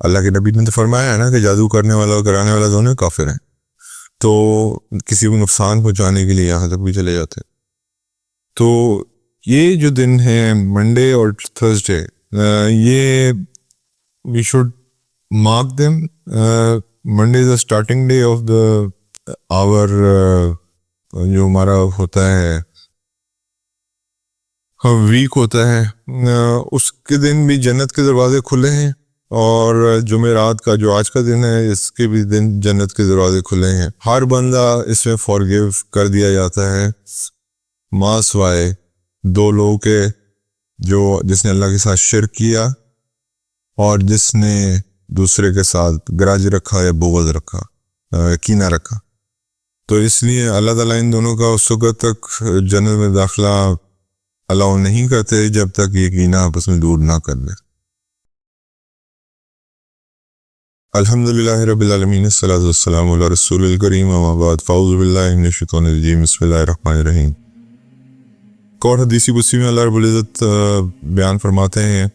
اللہ کے نبی نے تو فرمایا ہے نا کہ جادو کرنے والا اور کرانے والا دونوں کافر ہیں، تو کسی کو نقصان پہنچانے کے لیے یہاں تک بھی چلے جاتے ہیں۔ تو یہ جو دن ہے منڈے اور تھرسڈے، یہ we should mark them. Monday is the starting day of the hour, جو ہمارا ہوتا ہے ویک ہوتا ہے، اس کے دن بھی جنت کے دروازے کھلے ہیں، اور جمعرات کا جو آج کا دن ہے اس کے بھی دن جنت کے دروازے کھلے ہیں۔ ہر بندہ اس میں فارگیو کر دیا جاتا ہے، ماں سوائے دو لوگوں کے، جس نے اللہ کے ساتھ شرک کیا اور جس نے دوسرے کے ساتھ گرج رکھا یا بغض رکھا، کینہ رکھا۔ تو اس لیے اللہ تعالیٰ ان دونوں کا اس وقت تک جنت میں داخلہ الاؤ نہیں کرتے جب تک یہ کینہ آپس میں دور نہ کر لے۔ الحمدللہ رب العالمین، الصلاۃ والسلام علی رسول الکریم، اما بعد، فاعوذ باللہ من الشیطان الرجیم، بسم اللہ الرحمن الرحیم۔ اور حدیثی قدسی میں اللہ رب العزت بیان فرماتے ہیں،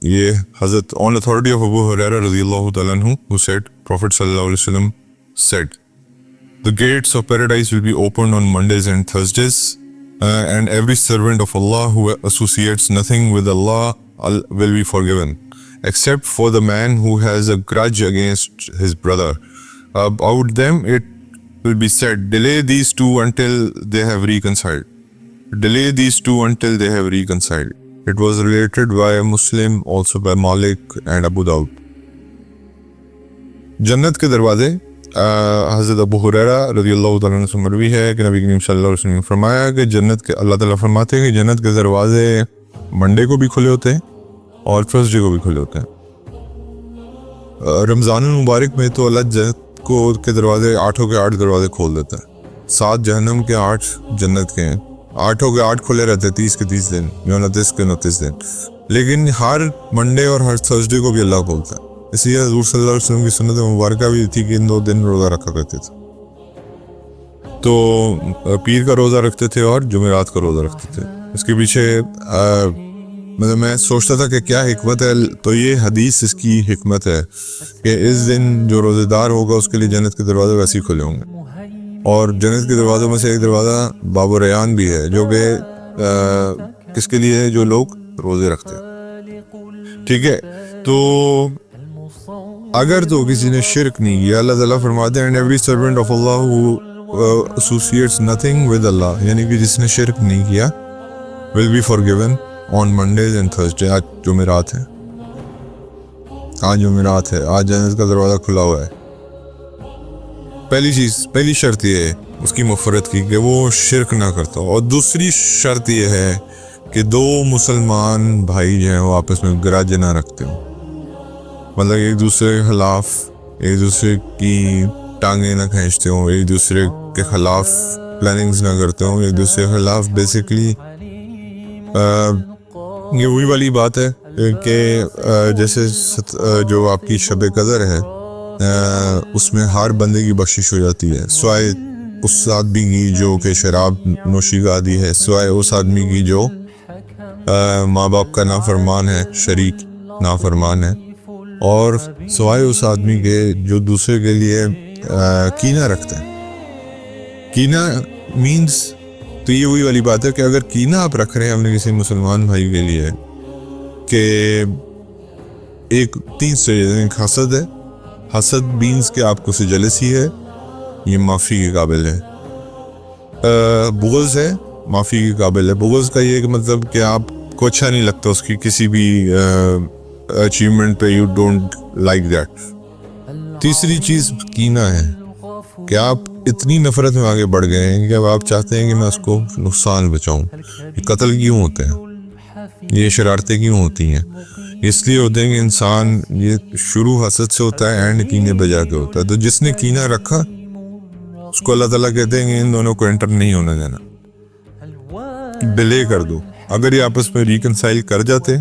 یہ حضرت on authority of Abu Hurairah رضی اللہ تعالیٰ عنہ who said, Prophet صلی اللہ علیہ وسلم said, the gates of paradise will be opened on Mondays and Thursdays, and every servant of Allah who associates nothing with Allah will be forgiven, except for the man who has a grudge against his brother. About them it will be said, delay these two until they have reconciled. Delay these two until they have reconciled. It was related by Muslim, also by Malik and Abu Dawud. جنت کے دروازے، حضرت ابو ہریرہ رضی اللہ تعالیٰ عنہ سے مروی ہے کہ نبی کریم صلی اللہ علیہ وسلم نے فرمایا کہ جنت کے، اللہ تعالیٰ فرماتے ہیں کہ جنت کے دروازے منڈے کو بھی کھلے ہوتے ہیں اور تھرسڈے کو بھی کھلے ہوتے ہیں۔ رمضان المبارک میں تو اللہ جنت کو کے دروازے 8 کے 8 دروازے کھول دیتا ہے، 7 جہنم کے 8 جنت کے ہیں، 8 کے 8 کھلے رہتے ہیں 30 کے 30 دن، 29 کے 29 دن، لیکن ہر منڈے اور ہر تھرسڈے کو بھی اللہ کھولتا ہے۔ اس لیے حضور صلی اللہ علیہ وسلم کی سنت مبارکہ بھی تھی کہ ان 2 دن روزہ رکھا کرتے تھے، تو پیر کا روزہ رکھتے تھے اور جمعرات کا روزہ رکھتے تھے۔ اس کے پیچھے مطلب میں سوچتا تھا کہ کیا حکمت ہے، تو یہ حدیث اس کی حکمت ہے کہ اس دن جو روزے دار ہوگا اس کے لیے جنت کے دروازے ویسے ہی کھلے ہوں گے، اور جنت کے دروازوں میں سے ایک دروازہ باب الریان بھی ہے، جو کہ کس کے لیے ہے؟ جو لوگ روزے رکھتے ہیں، ٹھیک ہے۔ تو اگر تو کسی نے شرک نہیں کیا، اللہ تعالیٰ فرماتے ہیں every servant of Allah who associates nothing with Allah، یعنی کہ جس نے شرک نہیں کیا will be forgiven on Mondays and Thursday۔ آج جمعرات ہے، آج جنت کا دروازہ کھلا ہوا ہے۔ پہلی شرط یہ ہے اس کی مغفرت کی کہ وہ شرک نہ کرتا ہو، اور دوسری شرط یہ ہے کہ 2 مسلمان بھائی جو ہیں وہ آپس میں گرج نہ رکھتے ہوں، مطلب ایک دوسرے کے خلاف ایک دوسرے کی ٹانگیں نہ کھینچتے ہوں، ایک دوسرے کے خلاف پلاننگز نہ کرتے ہوں، ایک دوسرے کے خلاف بیسیکلی یہ وہی والی بات ہے کہ جیسے جو آپ کی شب قدر ہے اس میں ہر بندے کی بخشش ہو جاتی ہے، سوائے اس آدمی کی جو کہ شراب نوشی کا عادی ہے، سوائے اس آدمی کی جو ماں باپ کا نافرمان ہے، شریک نافرمان ہے، اور سوائے اس آدمی کے جو دوسرے کے لیے کینہ رکھتا ہے۔ کینہ مینز تو یہ وہی والی بات ہے کہ اگر کینہ آپ رکھ رہے ہیں اپنے کسی مسلمان بھائی کے لیے، کہ ایک 3 سے ایک حسد ہے، حسد مینز کہ آپ کو سے جلسی ہے، یہ معافی کے قابل ہے۔ بغض ہے، معافی کے قابل ہے۔ بغض کا یہ مطلب کہ آپ کو اچھا نہیں لگتا اس کی کسی بھی اچیومنٹ پہ، یو ڈونٹ لائک دیٹ۔ تیسری چیز کینہ ہے کہ آپ اتنی نفرت میں آگے بڑھ گئے ہیں کہ اب آپ چاہتے ہیں کہ میں اس کو نقصان بچاؤں۔ یہ قتل کیوں ہوتے ہیں؟ یہ شرارتیں کیوں ہوتی ہیں؟ اس لیے ہوتے ہیں کہ انسان یہ شروع حسد سے ہوتا ہے، اینڈ کینے پہ جا کے ہوتا ہے۔ تو جس نے کینہ رکھا اس کو اللہ تعالیٰ کہتے ہیں کہ ان دونوں کو انٹر نہیں ہونے دینا، ڈیلے کر دو۔ اگر یہ آپس میں ریکنسائل کر جاتے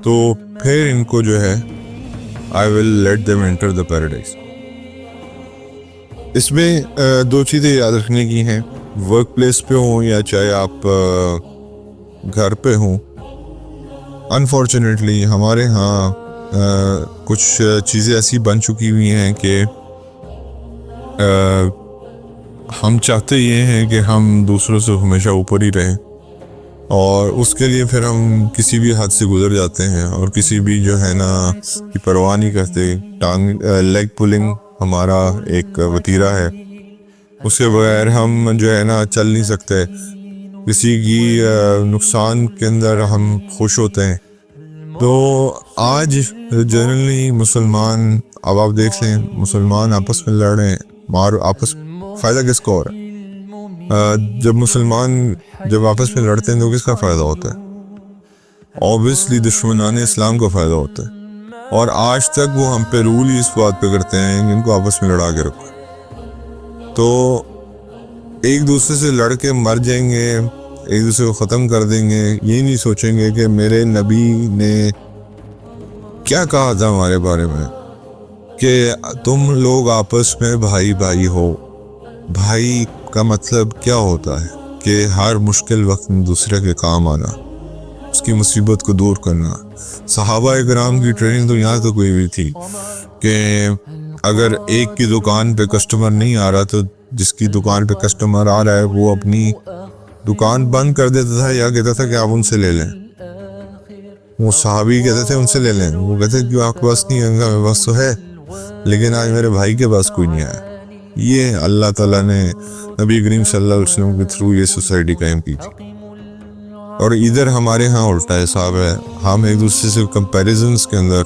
تو پھر ان کو جو ہے I will let them enter the paradise۔ اس میں 2 چیزیں یاد رکھنے کی ہیں، ورک پلیس پہ ہوں یا چاہے آپ گھر پہ ہوں۔ انفارچونیٹلی ہمارے ہاں کچھ چیزیں ایسی بن چکی ہوئی ہیں کہ ہم چاہتے یہ ہیں کہ ہم دوسروں سے ہمیشہ اوپر ہی رہیں، اور اس کے لیے پھر ہم کسی بھی حد سے گزر جاتے ہیں اور کسی بھی جو ہے نا کی پرواہ نہیں کرتے. لیگ پولنگ ہمارا ایک وتیرہ ہے، اس کے بغیر ہم جو ہے نا چل نہیں سکتے. کسی کی نقصان کے اندر ہم خوش ہوتے ہیں. تو آج جنرلی مسلمان، اب آپ دیکھ لیں، مسلمان آپس میں لڑ رہے ہیں، آپس فائدہ کس کو ہو رہا ہے؟ جب مسلمان جب آپس میں لڑتے ہیں تو کس کا فائدہ ہوتا ہے؟ اوبیسلی دشمنان اسلام کا فائدہ ہوتا ہے. اور آج تک وہ ہم پہ رول ہی اس بات پہ کرتے ہیں کہ ان کو آپس میں لڑا کے رکھو. تو ایک دوسرے سے لڑ کے مر جائیں گے، ایک دوسرے کو ختم کر دیں گے، یہ نہیں سوچیں گے کہ میرے نبی نے کیا کہا تھا ہمارے بارے میں کہ تم لوگ آپس میں بھائی بھائی ہو. بھائی کا مطلب کیا ہوتا ہے کہ ہر مشکل وقت میں دوسرے کے کام آنا، اس کی مصیبت کو دور کرنا. صحابہ اکرام کی ٹریننگ تو یہاں تو کوئی بھی تھی کہ اگر ایک کی دکان پہ کسٹمر نہیں آ رہا تو جس کی دکان پہ کسٹمر آ رہا ہے وہ اپنی دکان بند کر دیتا تھا یا کہتا تھا کہ آپ ان سے لے لیں. وہ صحابی کہتے تھے ان سے لے لیں، وہ کہتے تھے کہ آپ کے پاس نہیں ہے، میرے پاس تو ہے لیکن آج میرے بھائی کے پاس کوئی نہیں آیا. یہ اللہ تعالیٰ نے نبی کریم صلی اللہ علیہ وسلم کے تھرو یہ سوسائٹی قائم کی تھی. اور ادھر ہمارے ہاں الٹا حساب ہے. ہم ایک دوسرے سے کمپیریزنس کے اندر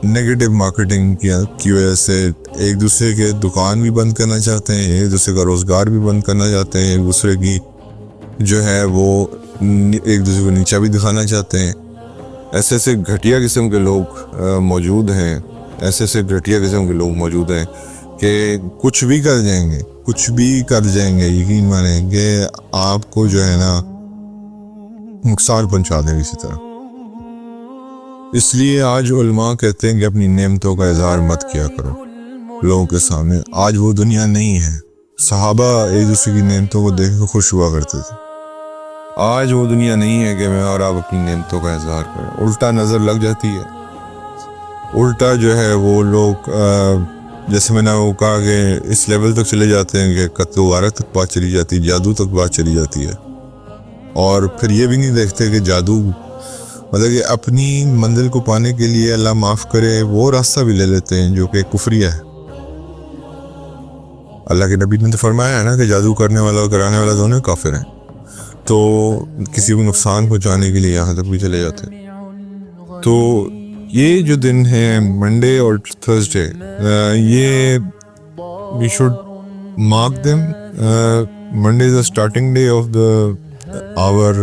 نیگیٹو مارکیٹنگ کی وجہ سے ایک دوسرے کے دکان بھی بند کرنا چاہتے ہیں، ایک دوسرے کا روزگار بھی بند کرنا چاہتے ہیں، ایک دوسرے کی جو ہے وہ ایک دوسرے کو نیچا بھی دکھانا چاہتے ہیں. ایسے ایسے گھٹیا قسم کے لوگ موجود ہیں، ایسے ایسے گھٹیا قسم کے لوگ موجود ہیں کہ کچھ بھی کر جائیں گے، کچھ بھی کر جائیں گے، یقین مانیں کہ آپ کو جو ہے نا نقصان پہنچا دیں کسی طرح. اس لیے آج علماء کہتے ہیں کہ اپنی نعمتوں کا اظہار مت کیا کرو لوگوں کے سامنے. آج وہ دنیا نہیں ہے. صحابہ ایک دوسرے کی نعمتوں کو دیکھ کے خوش ہوا کرتے تھے. آج وہ دنیا نہیں ہے کہ میں اور آپ اپنی نعمتوں کا اظہار کریں. الٹا نظر لگ جاتی ہے. الٹا جو ہے وہ لوگ جیسے میں نے وہ کہا کہ اس لیول تک چلے جاتے ہیں کہ قتل و غارت تک بات چلی جاتی ہے، جادو تک بات چلی جاتی ہے. اور پھر یہ بھی نہیں دیکھتے کہ جادو مطلب کہ اپنی منزل کو پانے کے لیے اللہ معاف کرے وہ راستہ بھی لے لیتے ہیں جو کہ کفریہ ہے. اللہ کے نبی نے تو فرمایا ہے نا کہ جادو کرنے والا اور کرانے والا دونوں کافر ہیں. تو کسی کو نقصان پہنچانے کے لیے یہاں تک بھی چلے جاتے ہیں. تو یہ جو دن ہے منڈے اور تھرسڈے، یہ we should mark them. Monday is the starting day of the hour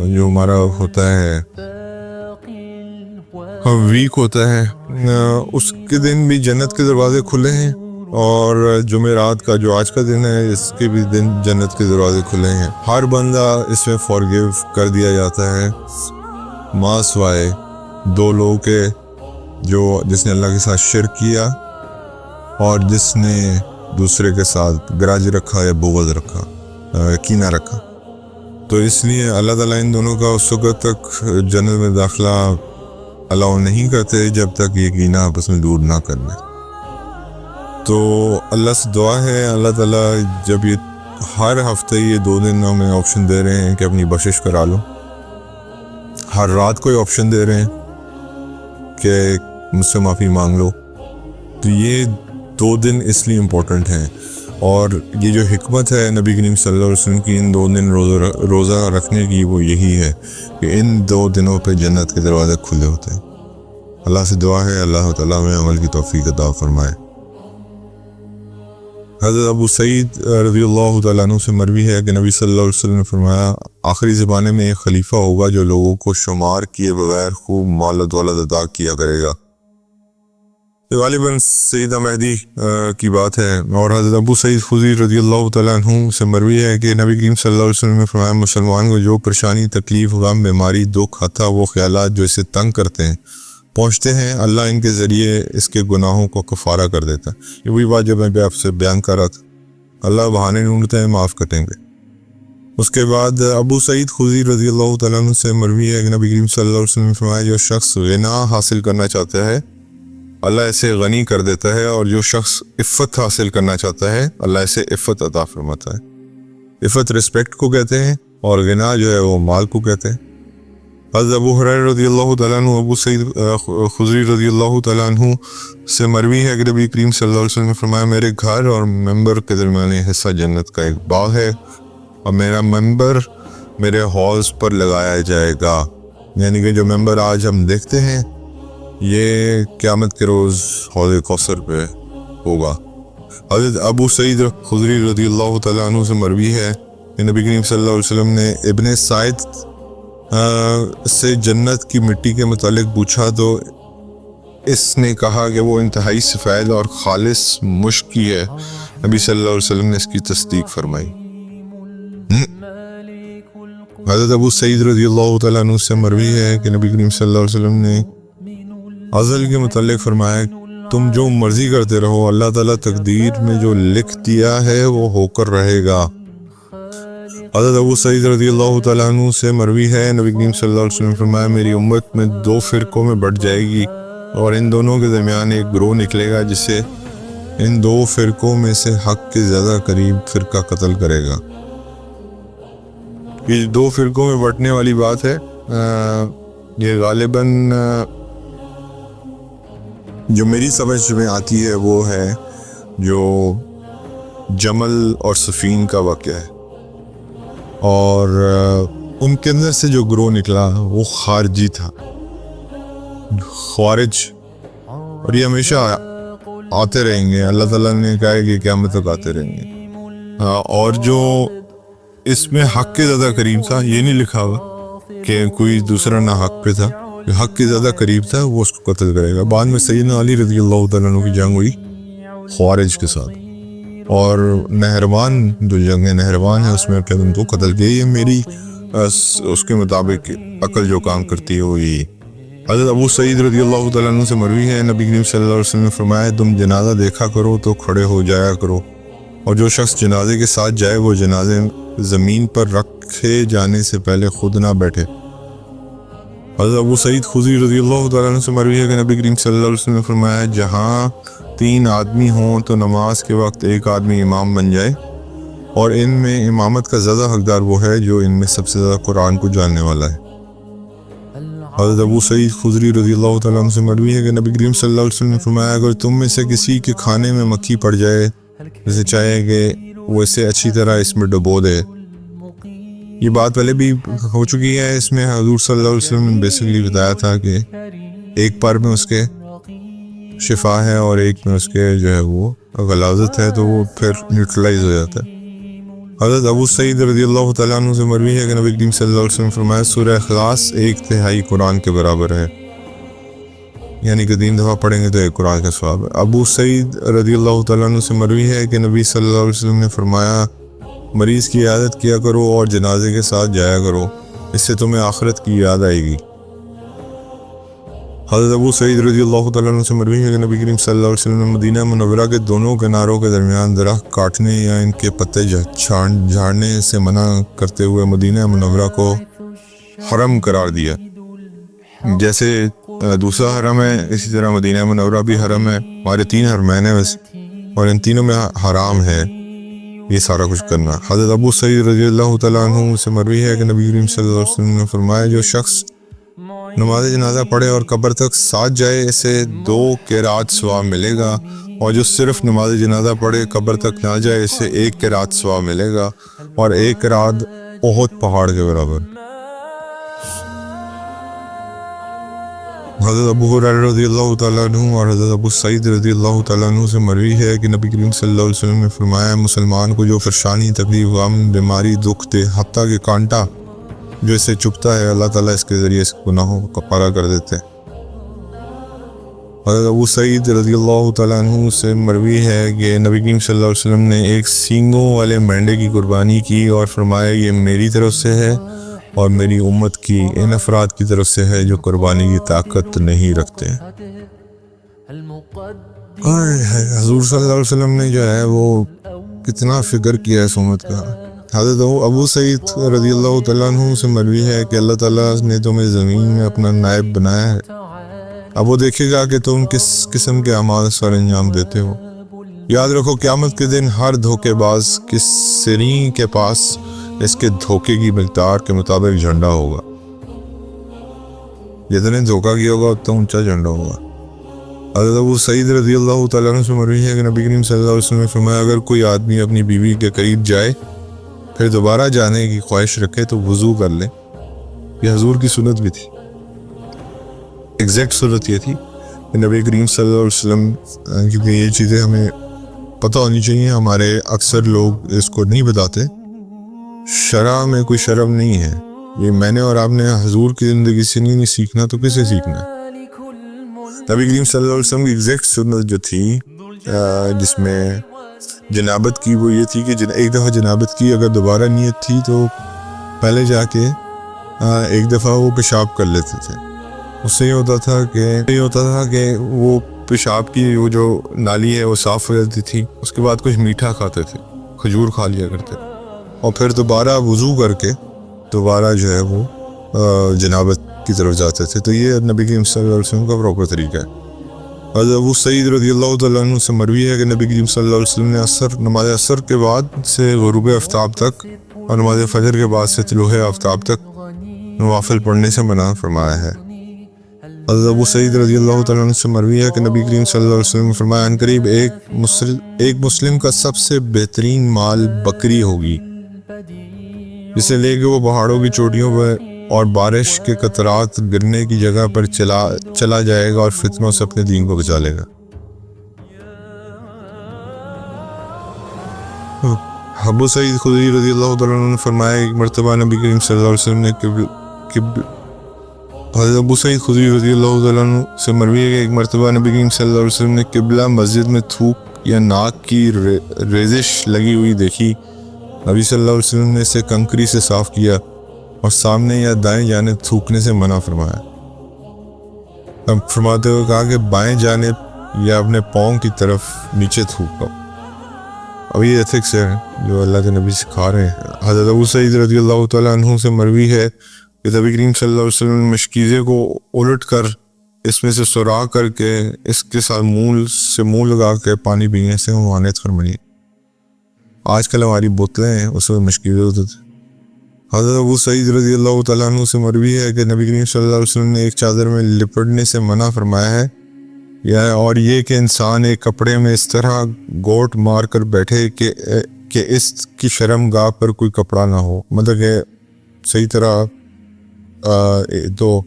جو ہمارا ہوتا ہے ویک ہوتا ہے. اس کے دن بھی جنت کے دروازے کھلے ہیں، اور جمعرات کا جو آج کا دن ہے اس کے بھی دن جنت کے دروازے کھلے ہیں. ہر بندہ اس میں فارگیو کر دیا جاتا ہے ماں سوائے دو لوگوں کے، جس نے اللہ کے ساتھ شرک کیا اور جس نے دوسرے کے ساتھ گراج رکھا یا بغض رکھا، کینہ رکھا. تو اس لیے اللہ تعالیٰ ان دونوں کا اس وقت تک جنت میں داخلہ الاؤ نہیں کرتے جب تک یہ کینہ آپس میں دور نہ کر لیں. تو اللہ سے دعا ہے اللہ تعالیٰ جب یہ ہر ہفتے یہ 2 دن ہمیں آپشن دے رہے ہیں کہ اپنی بخشش کرا لو، ہر رات کو یہ آپشن دے رہے ہیں کہ مجھ سے معافی مانگ لو. تو یہ 2 دن اس لیے امپورٹنٹ ہیں. اور یہ جو حکمت ہے نبی کریم صلی اللہ علیہ وسلم کی ان 2 دن روزہ رکھنے کی، وہ یہی ہے کہ ان 2 دنوں پہ جنت کے دروازے کھلے ہوتے ہیں. اللہ سے دعا ہے اللہ تعالیٰ میں عمل کی توفیق عطا فرمائے. حضرت ابو سعید رضی اللہ تعالیٰ عنہ سے مروی ہے کہ نبی صلی اللہ علیہ وسلم نے فرمایا آخری زمانے میں ایک خلیفہ ہوگا جو لوگوں کو شمار کیے بغیر خوب مال و دولت عطا کیا کرے گا. غالباً سیدہ مہدی کی بات ہے. اور حضرت ابو سعید خدری رضی اللہ تعالیٰ عنہ سے مروی ہے کہ نبی کریم صلی اللہ علیہ وسلم نے فرمایا مسلمان کو جو پریشانی، تکلیف، غم، بیماری، دکھ، حتی وہ خیالات جو اسے تنگ کرتے ہیں پہنچتے ہیں، اللہ ان کے ذریعے اس کے گناہوں کو کفارہ کر دیتا ہے. یہ وہی بات جو میں آپ سے بیان کر رہا تھا. اللہ بہانے ڈھونڈتے ہیں، معاف کریں گے. اس کے بعد ابو سعید خدری رضی اللہ تعالیٰ عنہ سے مروی ہے کہ نبی کریم صلی اللہ علیہ وسلم نے فرمایا جو شخص غنا حاصل کرنا چاہتا ہے اللہ اسے غنی کر دیتا ہے، اور جو شخص عفت حاصل کرنا چاہتا ہے اللہ اسے عفت عطا فرماتا ہے۔ عفت رسپیکٹ کو کہتے ہیں اور غنا جو ہے وہ مال کو کہتے ہیں۔ حضرت ابو ہریرہ رضی اللہ تعالیٰ عنہ ابو سعید خدری رضی اللہ تعالیٰ عنہ سے مروی ہے کہ نبی کریم صلی اللہ علیہ وسلم نے فرمایا میرے گھر اور ممبر کے درمیانی حصہ جنت کا ایک باغ ہے، اور میرا ممبر میرے ہالز پر لگایا جائے گا، یعنی کہ جو ممبر آج ہم دیکھتے ہیں یہ قیامت کے روز حوض کوثر پہ ہوگا۔ حضرت ابو سعید خدری رضی اللہ تعالیٰ عنہ سے مروی ہے کہ نبی کریم صلی اللہ علیہ وسلم نے ابن سعید سے جنت کی مٹی کے متعلق پوچھا تو اس نے کہا کہ وہ انتہائی سفید اور خالص مشک کی ہے۔ نبی صلی اللہ علیہ وسلم نے اس کی تصدیق فرمائی۔ حضرت ابو سعید رضی اللہ تعالیٰ عنہ سے مروی ہے کہ نبی کریم صلی اللہ علیہ وسلم نے ازل کے متعلق فرمایا تم جو مرضی کرتے رہو اللہ تعالیٰ تقدیر میں جو لکھ دیا ہے وہ ہو کر رہے گا۔ حضرت ابو سعید رضی اللہ تعالیٰ عنہ سے مروی ہے نبی کریم صلی اللہ علیہ وسلم نے فرمایا میری امت میں 2 فرقوں میں بٹ جائے گی، اور ان دونوں کے درمیان ایک گروہ نکلے گا جسے ان 2 فرقوں میں سے حق کے زیادہ قریب فرقہ قتل کرے گا۔ یہ 2 فرقوں میں بٹنے والی بات ہے، یہ غالباً جو میری سمجھ میں آتی ہے وہ ہے جو جمل اور صفین کا واقعہ ہے، اور ان کے اندر سے جو گروہ نکلا وہ خارجی تھا، خوارج، اور یہ ہمیشہ آتے رہیں گے، اللہ تعالیٰ نے کہا ہے کہ قیامت تک آتے رہیں گے۔ اور جو اس میں حق کے زیادہ قریب تھا، یہ نہیں لکھا ہوا کہ کوئی دوسرا نہ حق پہ تھا، جو حق کے زیادہ قریب تھا وہ اس کو قتل کرے گا۔ بعد میں سیدنا علی رضی اللہ تعالیٰ عنہ کی جنگ ہوئی خوارج کے ساتھ، اور نہروان جو جنگ نہروان ہے اس میں ان کو قتل کیا۔ یہ میری اس کے مطابق عقل جو کام کرتی ہے وہ یہی۔ حضرت ابو سعید رضی اللہ تعالیٰ عنہ سے مروی ہے نبی کریم صلی اللہ علیہ وسلم نے فرمایا تم جنازہ دیکھا کرو تو کھڑے ہو جایا کرو، اور جو شخص جنازے کے ساتھ جائے وہ جنازے زمین پر رکھے جانے سے پہلے خود نہ بیٹھے۔ حضرت ابو سعید خدری رضی اللہ تعالیٰ عنہ سے مروی ہے کہ نبی کریم صلی اللہ علیہ وسلم نے فرمایا جہاں 3 آدمی ہوں تو نماز کے وقت ایک آدمی امام بن جائے، اور ان میں امامت کا زیادہ حقدار وہ ہے جو ان میں سب سے زیادہ قرآن کو جاننے والا ہے۔ حضرت ابو سعید خدری رضی اللہ تعالیٰ عنہ سے مروی ہے کہ نبی کریم صلی اللہ علیہ وسلم نے فرمایا اگر تم میں سے کسی کے کھانے میں مکھی پڑ جائے جیسے چاہے کہ وہ اسے اچھی طرح اس میں ڈبو دے۔ یہ بات پہلے بھی ہو چکی ہے، اس میں حضور صلی اللہ علیہ وسلم نے بیسکلی بتایا تھا کہ ایک پر میں اس کے شفا ہے اور ایک میں اس کے جو ہے وہ غلاظت ہے، تو وہ پھر نیوٹرلائز ہو جاتا ہے۔ حضرت ابو سعید رضی اللہ تعالیٰ عنہ سے مروی ہے کہ نبی کریم صلی اللہ علیہ وسلم فرمایا سورہ اخلاص 1/3 قرآن کے برابر ہے، یعنی کہ 3 دفعہ پڑھیں گے تو 1 قرآن کا ثواب ہے۔ ابو سعید رضی اللہ تعالیٰ عنہ سے مروی ہے کہ نبی صلی اللہ علیہ وسلم نے فرمایا مریض کی عیادت کیا کرو اور جنازے کے ساتھ جایا کرو، اس سے تمہیں آخرت کی یاد آئے گی۔ حضرت ابو سعید رضی اللہ تعالیٰ عنہ سے مروی ہے کہ نبی کریم صلی اللہ علیہ وسلم نے مدینہ منورہ کے دونوں کناروں کے درمیان درخت کاٹنے یا ان کے پتے جھاڑنے سے منع کرتے ہوئے مدینہ منورہ کو حرم قرار دیا۔ جیسے دوسرا حرم ہے اسی طرح مدینہ منورہ بھی حرم ہے، ہمارے 3 حرمین ہیں ویسے، اور ان تینوں میں حرام ہے یہ سارا کچھ کرنا۔ حضرت ابو سعید رضی اللہ تعالیٰ عنہ سے مروی ہے کہ نبی کریم صلی اللہ علیہ وسلم نے فرمایا جو شخص نماز جنازہ پڑھے اور قبر تک ساتھ جائے اسے 2 قرات ثواب ملے گا، اور جو صرف نماز جنازہ پڑھے قبر تک نہ جائے اسے 1 قرات ثواب ملے گا، اور 1 قرات احد پہاڑ کے برابر۔ حضرت ابو ہریرہ رضی اللہ تعالیٰ عنہ اور حضرت ابو سعید رضی اللہ تعالیٰ عنہ سے مروی ہے کہ نبی کریم صلی اللہ علیہ وسلم نے فرمایا مسلمان کو جو پریشانی تکلیف غم بیماری دکھ دے حتیٰ کہ کانٹا جو اسے چپتا ہے اللہ تعالیٰ اس کے ذریعے اس گناہوں کو کفارہ کر دیتے ہیں۔ حضرت ابو سعید رضی اللہ تعالیٰ عنہ سے مروی ہے کہ نبی کریم صلی اللہ علیہ وسلم نے ایک سینگوں والے مینڈے کی قربانی کی اور فرمایا یہ میری طرف سے ہے اور میری امت کی ان افراد کی طرف سے ہے جو قربانی کی طاقت نہیں رکھتے۔ حضور صلی اللہ علیہ وسلم نے جو ہے وہ کتنا فکر کیا ہے اس امت کا، حضرت ابو سعید رضی اللہ تعالیٰ عنہ سے مروی ہے کہ اللہ تعالیٰ نے تمہیں زمین میں اپنا نائب بنایا ہے، اب وہ دیکھے گا کہ تم کس قسم کے اعمال سر انجام دیتے ہو۔ یاد رکھو قیامت کے دن ہر دھوکے باز کے سرین کے پاس اس کے دھوکے کی مقدار کے مطابق جھنڈا ہوگا، جتنے دھوکہ کیا ہوگا اتنا اونچا جھنڈا ہوگا۔ حضرت ابو سعید رضی اللہ تعالیٰ عنہ سے مروی ہے کہ نبی کریم صلی اللہ علیہ وسلم نے فرمایا اگر کوئی آدمی اپنی بیوی کے قریب جائے پھر دوبارہ جانے کی خواہش رکھے تو وضو کر لے۔ یہ حضور کی سنت بھی تھی، ایگزیکٹ سنت یہ تھی کہ نبی کریم صلی اللہ علیہ وسلم، کیونکہ یہ چیزیں ہمیں پتہ ہونی چاہیے، ہمارے اکثر لوگ اس کو نہیں بتاتے۔ شرع میں کوئی شرم نہیں ہے، یہ میں نے اور آپ نے حضور کی زندگی سے نہیں سیکھنا تو کسے سیکھنا ہے؟ نبی کریم صلی اللہ علیہ وسلم کی ایگزیکٹ سنت جو تھی جس میں جنابت کی، وہ یہ تھی کہ ایک دفعہ جنابت کی، اگر دوبارہ نیت تھی تو پہلے جا کے ایک دفعہ وہ پیشاب کر لیتے تھے۔ اس سے یہ ہوتا تھا کہ وہ پیشاب کی وہ جو نالی ہے وہ صاف ہو جاتی تھی، اس کے بعد کچھ میٹھا کھاتے تھے، کھجور کھا لیا کرتے، اور پھر دوبارہ وضو کر کے دوبارہ جو ہے وہ جنابت کی طرف جاتے تھے۔ تو یہ نبی کریم صلی اللہ علیہ وسلم کا پراپر طریقہ ہے۔ حضرت ابو سعید رضی اللہ تعالیٰ عنہ سے مروی ہے کہ نبی کریم صلی اللہ علیہ وسلم نے نماز عصر کے بعد سے غروب آفتاب تک اور نماز فجر کے بعد سے طلوع آفتاب تک نوافل پڑھنے سے منع فرمایا ہے۔ حضرت ابو سعید رضی اللہ تعالیٰ عنہ سے مروی ہے کہ نبی کریم صلی اللہ علیہ وسلم نے فرمایا ان قریب ایک مسلم کا سب سے بہترین مال بکری ہوگی، جسے لے کے وہ پہاڑوں کی چوٹیوں پر اور بارش کے قطرات گرنے کی جگہ پر چلا جائے گا اور فتنوں سے اپنے دین کو بچا لے گا۔ ابو سعید خدری رضی اللہ تعالیٰ عنہ نے فرمایا ایک مرتبہ نبی کریم صلی اللہ علیہ وسلم نے حضرت ابو سعید خدری رضی اللہ تعالیٰ عنہ سے مروی ہے کہ ایک مرتبہ نبی کریم صلی اللہ علیہ وسلم نے قبلہ مسجد میں تھوک یا ناک کی ریزش لگی ہوئی دیکھی۔ نبی صلی اللہ علیہ وسلم نے اسے کنکری سے صاف کیا اور سامنے یا دائیں جانب تھوکنے سے منع فرمایا۔ اب فرماتے ہوئے کہا کہ بائیں جانب یا اپنے پاؤں کی طرف نیچے تھوکو۔ اب یہ ایتھکس ہے جو اللہ کے نبی سکھا رہے ہیں۔ حضرت ابو سعید رضی اللہ تعالیٰ عنہ سے مروی ہے کہ نبی کریم صلی اللہ علیہ وسلم نے مشکیزے کو الٹ کر اس میں سے سوراخ کر کے اس کے ساتھ منہ لگا کے پانی پینے سے ممانعت فرمائی۔ آج کل ہماری بوتلیں ہیں، اس میں مشکیزے ہوتے تھے۔ حضرت ابو سعید رضی اللہ تعالیٰ عنہ سے مروی ہے کہ نبی کریم صلی اللہ علیہ وسلم نے ایک چادر میں لپٹنے سے منع فرمایا ہے، اور یہ کہ انسان ایک کپڑے میں اس طرح گوٹ مار کر بیٹھے کہ اس کی شرم گاہ پر کوئی کپڑا نہ ہو، مطلب کہ صحیح طرح تو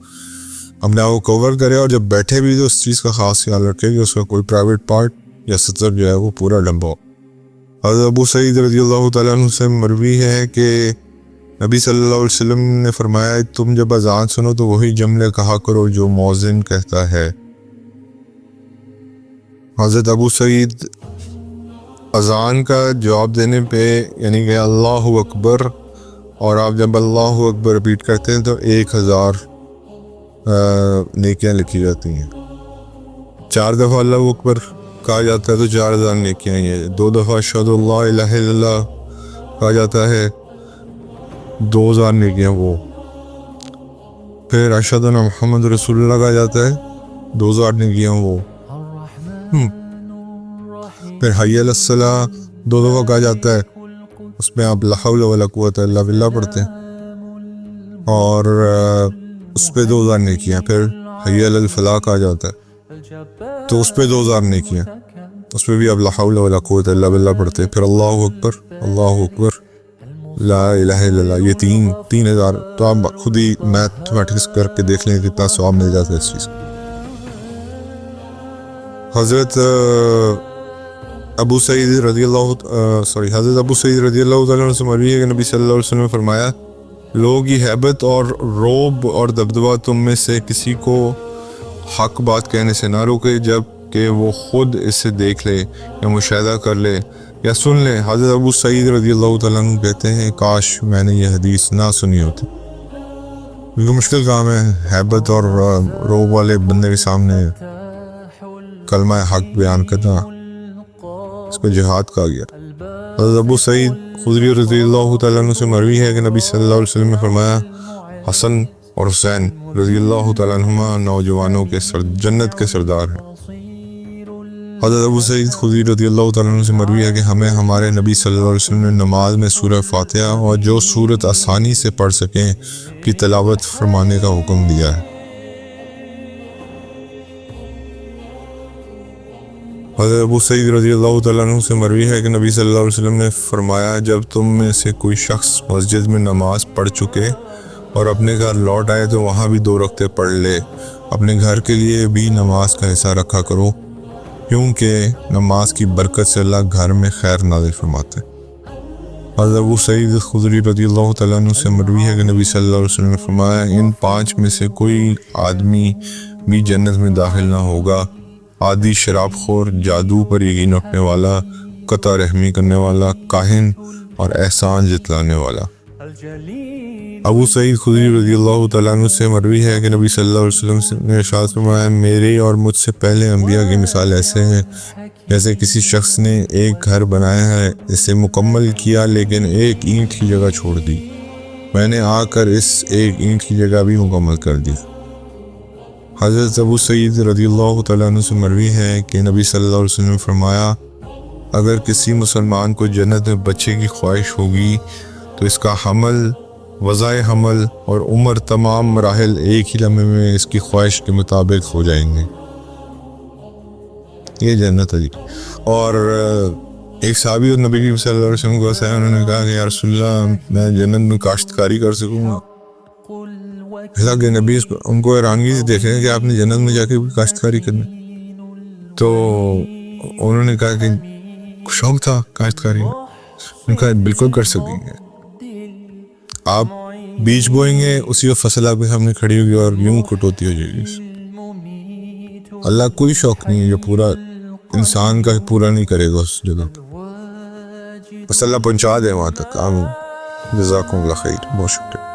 اپنے آپ کو کور کرے، اور جب بیٹھے بھی تو اس چیز کا خاص خیال رکھے کہ اس کا کوئی پرائیویٹ پارٹ یا سطر جو ہے وہ پورا ڈمبا ہو۔ حضرت ابو سعید رضی اللہ تعالیٰ عنہ سے مروی ہے کہ نبی صلی اللہ علیہ وسلم نے فرمایا تم جب اذان سنو تو وہی جملے کہا کرو جو مؤذن کہتا ہے۔ حضرت ابو سعید اذان کا جواب دینے پہ یعنی کہ اللہ اکبر، اور آپ جب اللہ اکبر ریپیٹ کرتے ہیں تو 1000 نیکیاں لکھی جاتی ہیں۔ 4 دفعہ اللہ اکبر کہا جاتا ہے تو 4000 نیکیاں ہیں۔ 2 دفعہ اشہد اللہ الہ الا اللہ کہا جاتا ہے 2000 نیکیاں وہ۔ پھر اشہد ان محمد رسول اللہ کہا جاتا ہے 2000 نیکیاں وہ۔ پھر حی علی الصلاۃ 2 دفعہ کہا جاتا ہے، اس میں آپ لا حول ولا قوت الا باللہ پڑھتے ہیں، اور اس پہ 2000 نیکیاں۔ پھر حی علی الفلاح کہا جاتا ہے تو اس پہ 2000 نیکیاں، اس پہ بھی آپ لا حول ولا قوت الا باللہ پڑھتے ہیں۔ پھر اللہ اکبر لا الہ الا اللہ، یہ 3000۔ تو آپ خود ہی میتھمیٹکس کر کے دیکھ لیں کتنا ثواب مل جاتا ہے اس چیز کو۔ حضرت ابو سعید رضی اللہ تعالیٰ عنہ سے مروی ہے کہ نبی صلی اللہ علیہ وسلم نے فرمایا لوگوں کی ہیبت اور روب اور دبدبہ تم میں سے کسی کو حق بات کہنے سے نہ روکے جب کہ وہ خود اسے دیکھ لے یا مشاہدہ کر لے یا سن لے۔ حضرت ابو سعید رضی اللہ تعالیٰ عنہ کہتے ہیں کاش میں نے یہ حدیث نہ سنی ہوتی، کیونکہ مشکل کام ہے ہیبت اور روب والے بندے کے سامنے کلمہ حق بیان کرنا، اس کو جہاد کہا گیا۔ حضرت ابو سعید خدری رضی اللہ تعالیٰ عنہ سے مروی ہے کہ نبی صلی اللہ علیہ وسلم نے فرمایا حسن اور حسین رضی اللہ تعالیٰ عنہما نوجوانوں کے جنت کے سردار ہیں۔ حضرت ابو سعید خدری رضی اللہ تعالیٰ عنہ سے مروی ہے کہ ہمیں ہمارے نبی صلی اللہ علیہ وسلم نے نماز میں سورہ فاتحہ اور جو سورت آسانی سے پڑھ سکیں کی تلاوت فرمانے کا حکم دیا ہے۔ حضرت ابو سعید رضی اللہ تعالیٰ عنہ سے مروی ہے کہ نبی صلی اللہ علیہ وسلم نے فرمایا جب تم میں سے کوئی شخص مسجد میں نماز پڑھ چکے اور اپنے گھر لوٹ آئے تو وہاں بھی 2 رکعتیں پڑھ لے، اپنے گھر کے لیے بھی نماز کا حصہ رکھا کرو کیونکہ نماز کی برکت سے اللہ گھر میں خیر نازل فرماتے ہیں۔ حضرت ابو سعید خدری رضی اللہ تعالیٰ عنہ سے مروی ہے کہ نبی صلی اللہ علیہ وسلم نے فرمایا ان 5 میں سے کوئی آدمی بھی جنت میں داخل نہ ہوگا: عادی شراب خور، جادو پر یقین رکھنے والا، قطع رحمی کرنے والا، کاہن اور احسان جتلانے والا۔ ابو سعید خدری رضی اللہ تعالیٰ عنہ سے مروی ہے کہ نبی صلی اللہ علیہ وسلم نے ارشاد فرمایا میرے اور مجھ سے پہلے انبیاء کی مثال ایسے ہیں جیسے کسی شخص نے ایک گھر بنایا ہے، اسے مکمل کیا لیکن ایک اینٹ کی جگہ چھوڑ دی، میں نے آ کر اس ایک اینٹ کی جگہ بھی مکمل کر دی۔ حضرت ابو سعید رضی اللہ تعالیٰ عنہ سے مروی ہے کہ نبی صلی اللہ علیہ وسلم نے فرمایا اگر کسی مسلمان کو جنت میں بچے کی خواہش ہوگی تو اس کا حمل، وضع حمل اور عمر تمام مراحل ایک ہی لمحے میں اس کی خواہش کے مطابق ہو جائیں گے۔ یہ جنت ہے جی۔ اور ایک صحابی اور نبی صلی اللہ علیہ وسلم کو آیا، انہوں نے کہا کہ یا رسول اللہ میں جنت میں کاشتکاری کر سکوں گا؟ حالانکہ نبی ان کو حیرانگی سے دیکھ رہے ہیں کہ آپ نے جنت میں جا کے بھی کاشتکاری کرنا، تو انہوں نے کہا کہ شوق تھا کاشتکاری میں، انہوں نے کہا بالکل کر سکیں گے، آپ بیج بوئیں گے اسی وقت فصل آپ کے سامنے کھڑی ہوگی اور یوں کٹوتی ہو جائے گی۔ اللہ کوئی شوق نہیں ہے جو پورا انسان کا پورا نہیں کرے گا اس جگہ پہ، بس اللہ پہنچا دے وہاں تک۔ آمین۔ جزاکم اللہ خیر، بہت شکریہ۔